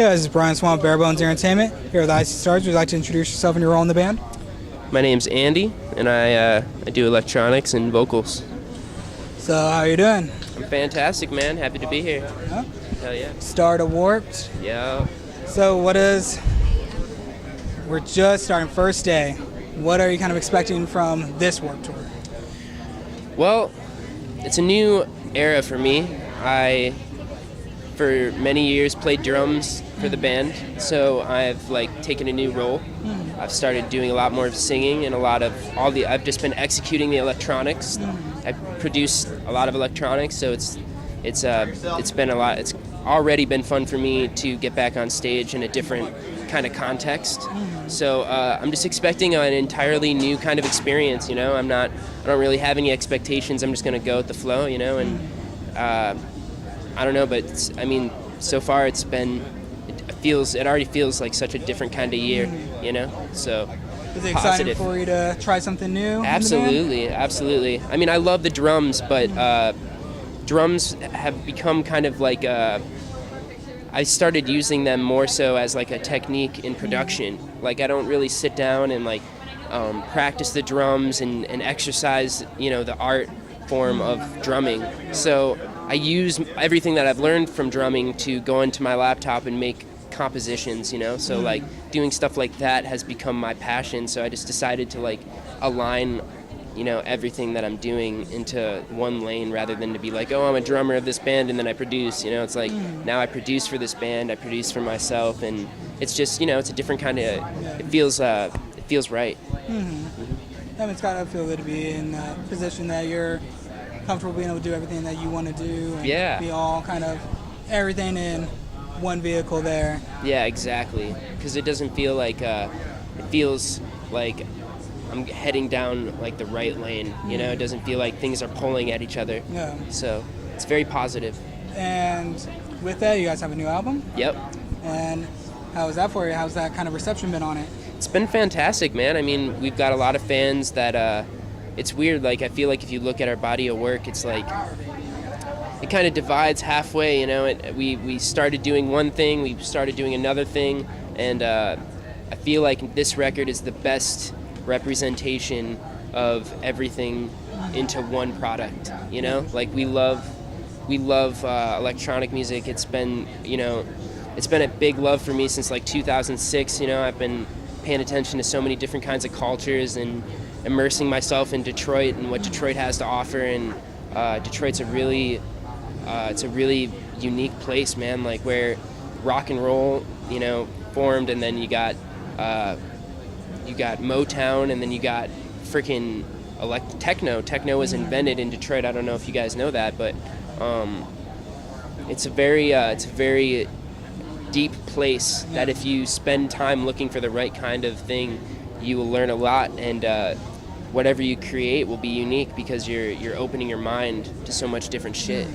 Yeah, this is Brian Swan, BareBones Entertainment. Here with IC Stars. Would you like to introduce yourself and your role in the band? My name's Andy, and I do electronics and vocals. So, how are you doing? I'm fantastic, man. Happy to be here. Huh? Hell yeah. Start of Warped. Yeah. So, we're just starting first day. What are you kind of expecting from this Warped Tour? Well, it's a new era for me. I, for many years, played drums for the band, so I've taken a new role. I've started doing a lot more singing and I've just been executing the electronics. I produce a lot of electronics, so it's been a lot. It's already been fun for me to get back on stage in a different kind of context. So I'm just expecting an entirely new kind of experience. I don't really have any expectations. I'm just gonna go with the flow, and I don't know, but so far it already feels like such a different kind of year, so is it exciting for you to try something new? Absolutely. I love the drums, but drums have become kind of like I started using them more so as like a technique in production. I don't really sit down and practice the drums and exercise, the art form of drumming. So I use everything that I've learned from drumming to go into my laptop and make compositions, so doing stuff like that has become my passion. So I just decided to align everything that I'm doing into one lane rather than to be I'm a drummer of this band and then I produce. It's now I produce for this band, I produce for myself, and it's just it's a different kind of it feels right. It's gotta feel good to be in a position that you're comfortable being able to do everything that you want to do and be all kind of everything in one vehicle there. Yeah, exactly, because it doesn't feel like it feels like I'm heading down the right lane. It doesn't feel like things are pulling at each other. Yeah. So it's very positive. And with that, you guys have a new album? Yep. And how was that for you? How's that kind of reception been on it? It's been fantastic, man. We've got a lot of fans that it's weird. I feel like if you look at our body of work, it's it kind of divides halfway. We started doing one thing, we started doing another thing, and I feel like this record is the best representation of everything into one product. We love electronic music. It's been a big love for me since 2006. I've been paying attention to so many different kinds of cultures and immersing myself in Detroit and what Detroit has to offer. And Detroit's a really unique place, man. Where rock and roll formed, and then you got Motown, and then you got freaking techno. Techno was invented in Detroit. I don't know if you guys know that, but it's a very deep place that if you spend time looking for the right kind of thing, you will learn a lot, and whatever you create will be unique because you're opening your mind to so much different shit.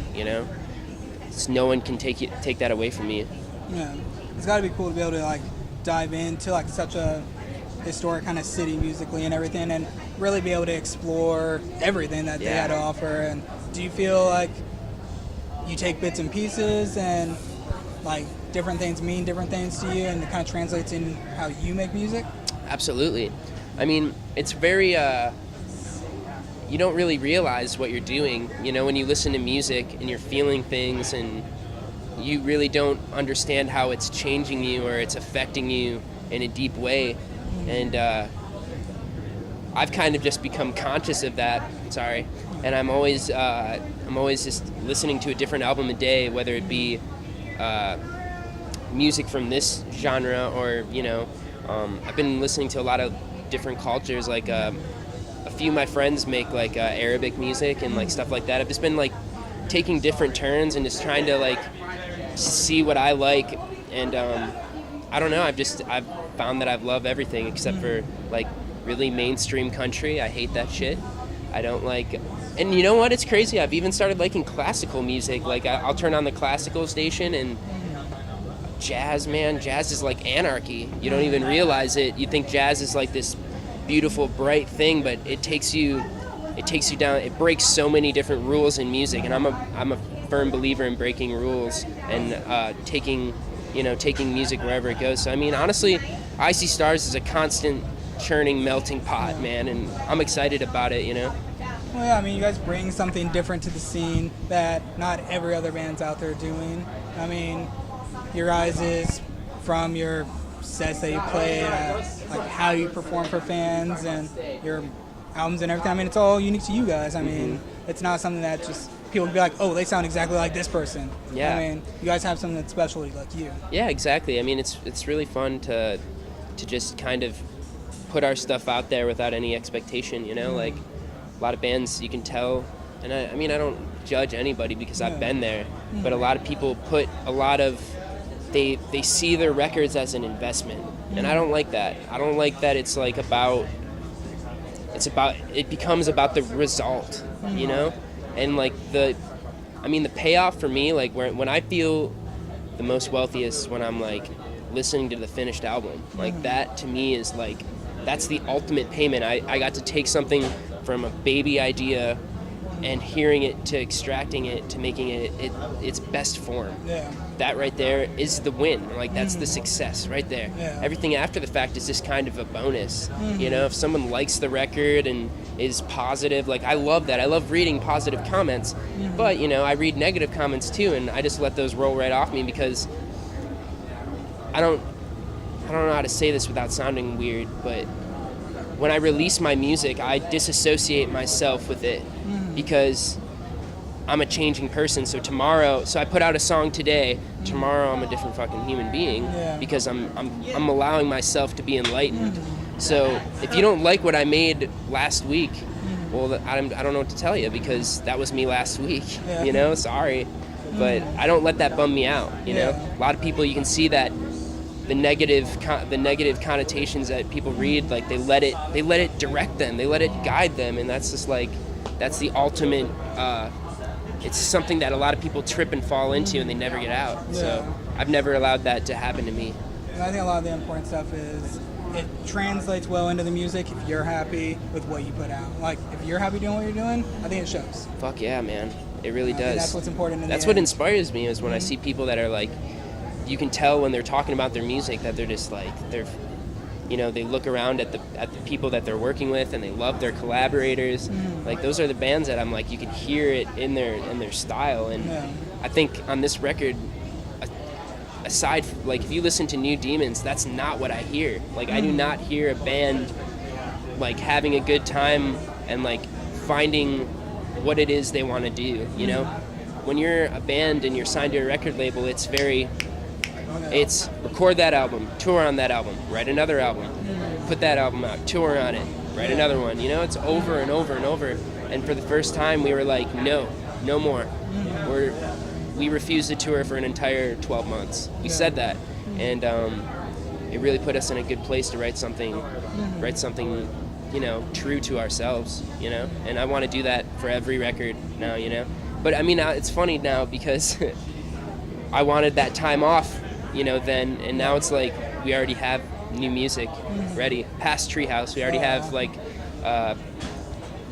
No one can take that away from you. Yeah, it's got to be cool to be able to dive into such a historic kind of city musically and everything, and really be able to explore everything that they had to offer. And do you feel like you take bits and pieces and different things mean different things to you, and it kind of translates in how you make music? Absolutely. It's very you don't really realize what you're doing when you listen to music and you're feeling things, and you really don't understand how it's changing you or it's affecting you in a deep way. And I've kind of just become conscious of that. And I'm always just listening to a different album a day, whether it be music from this genre or I've been listening to a lot of different cultures. A few of my friends make Arabic music and stuff like that. I've just been taking different turns and just trying to see what I like. And I don't know, I've found that I love everything except for really mainstream country. I hate that shit. I don't and you know what, it's crazy, I've even started liking classical music. I'll turn on the classical station and jazz, man, jazz is anarchy. You don't even realize it. You think jazz is this beautiful, bright thing, but it takes you down. It breaks so many different rules in music, and I'm a firm believer in breaking rules and taking taking music wherever it goes. So I mean, honestly, I See Stars is a constant churning, melting pot, man, and I'm excited about it. Well, yeah, I mean, you guys bring something different to the scene that not every other band's out there doing. I mean, your guys is from your sets that you play, like how you perform for fans and your albums and everything. I mean, it's all unique to you guys. I mean, it's not something that just people would be like, oh, they sound exactly like this person. Yeah. I mean, you guys have something that's special like you. Yeah, exactly. I mean, it's really fun to just kind of put our stuff out there without any expectation, Like a lot of bands, you can tell, and I mean, I don't judge anybody because I've been there, but a lot of people put a lot of, they see their records as an investment, and I don't like that. I don't like that it's like it becomes about the result, and like the payoff for me, like when I feel the most wealthiest when I'm like listening to the finished album, like that to me is like, that's the ultimate payment. I got to take something from a baby idea and hearing it to extracting it to making it its best form. Yeah. That right there is the win. Like that's the success right there. Yeah. Everything after the fact is just kind of a bonus. If someone likes the record and is positive, like I love that. I love reading positive comments, but I read negative comments too, and I just let those roll right off me because I don't know how to say this without sounding weird, but when I release my music, I disassociate myself with it because I'm a changing person. So I put out a song today. Tomorrow, I'm a different fucking human being because I'm allowing myself to be enlightened. So if you don't like what I made last week, well, I don't know what to tell you because that was me last week. Sorry, but I don't let that bum me out. A lot of people, you can see that. The negative connotations that people read, like they let it direct them, they let it guide them, and that's just like, that's the ultimate. It's something that a lot of people trip and fall into, and they never get out. Yeah. So I've never allowed that to happen to me. And I think a lot of the important stuff is it translates well into the music if you're happy with what you put out. Like if you're happy doing what you're doing, I think it shows. Fuck yeah, man, it really does. That's what's important. That's what inspires me is when I see people that are like. You can tell when they're talking about their music that they're just like they look around at the people that they're working with and they love their collaborators. Like those are the bands that I'm like, you can hear it in their style. And I think on this record, aside like if you listen to New Demons, that's not what I hear. Like I do not hear a band like having a good time and like finding what it is they want to do. When you're a band and you're signed to a record label, it's record that album, tour on that album, write another album, put that album out, tour on it, write another one. It's over and over and over. And for the first time, we were like, no more. We refused to tour for an entire 12 months. We said that, and it really put us in a good place to write something, true to ourselves. And I want to do that for every record now. But I mean, it's funny now because I wanted that time off. Then, and now it's like we already have new music ready. Past Treehouse, we already have like,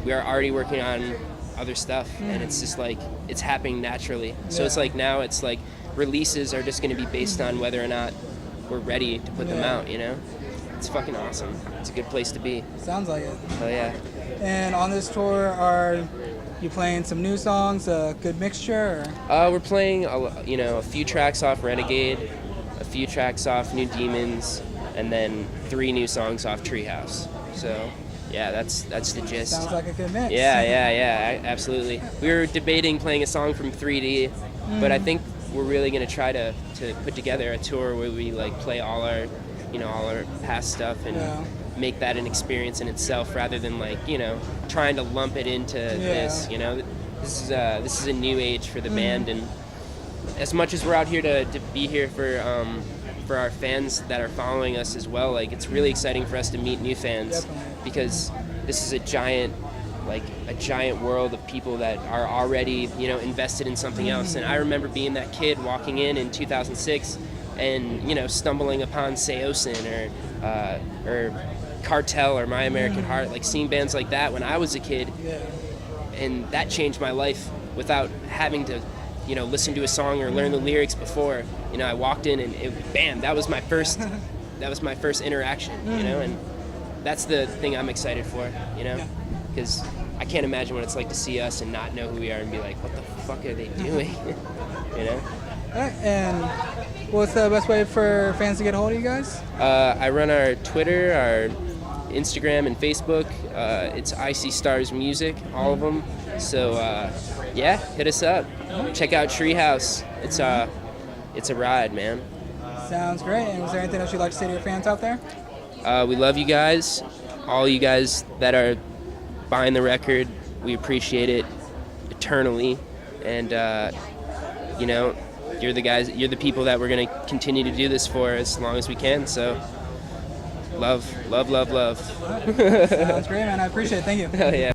we are already working on other stuff, and it's just like it's happening naturally. So it's like now it's like releases are just going to be based on whether or not we're ready to put them out. It's fucking awesome. It's a good place to be. Sounds like it. Oh yeah. And on this tour, are you playing some new songs? A good mixture? Or? We're playing a few tracks off Renegade. A few tracks off New Demons, and then 3 new songs off Treehouse. So, yeah, that's the gist. Sounds like a good mix. Yeah, absolutely. We were debating playing a song from 3D, but I think we're really gonna try to put together a tour where we like play all our past stuff and make that an experience in itself, rather than like trying to lump it into this. This is a new age for the band, and as much as we're out here to be here for our fans that are following us as well, like it's really exciting for us to meet new fans. Definitely. Because this is a giant world of people that are already invested in something else. And I remember being that kid walking in 2006 and stumbling upon Seosin or Cartel or My American Heart, like seeing bands like that when I was a kid, and that changed my life without having to listened to a song or learned the lyrics before. I walked in and bam, that was my first interaction. And that's the thing I'm excited for. Because I can't imagine what it's like to see us and not know who we are and be like, what the fuck are they doing? All right, and what's the best way for fans to get a hold of you guys? I run our Twitter, our Instagram, and Facebook. It's Icy Stars Music, all of them. So hit us up. Check out Treehouse. It's a ride, man. Sounds great. And was there anything else you'd like to say to your fans out there? We love you guys, all you guys that are buying the record. We appreciate it eternally, and you're the guys, you're the people that we're going to continue to do this for as long as we can. So love. Sounds great, man. I appreciate it. Thank you. Hell yeah.